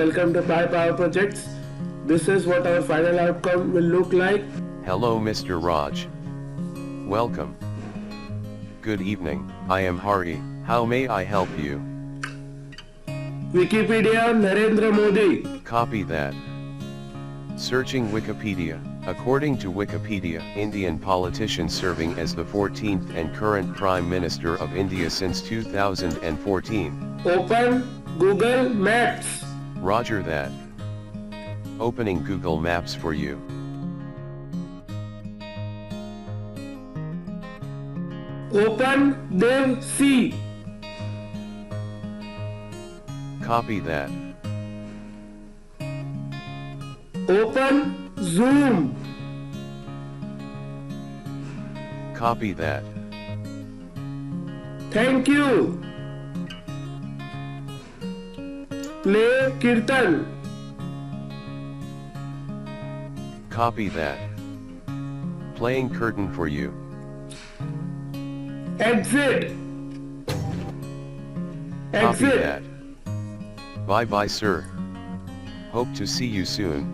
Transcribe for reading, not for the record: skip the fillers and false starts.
welcome to Power Projects. This is what our final outcome will look like. Hello Mr. Raj. Welcome. Good evening, I am Hari, how may I help you? Wikipedia, Narendra Modi. Copy that. Searching Wikipedia. According to Wikipedia, Indian politician serving as the 14th and current Prime Minister of India since 2014. Open Google Maps. Roger that. Opening Google Maps for you. Open Dev C. Copy that. Open Zoom. Copy that. Thank you. Play Kirtan. Copy that. Playing curtain for you. Exit. Copy Exit. that. Bye bye sir. Hope to see you soon.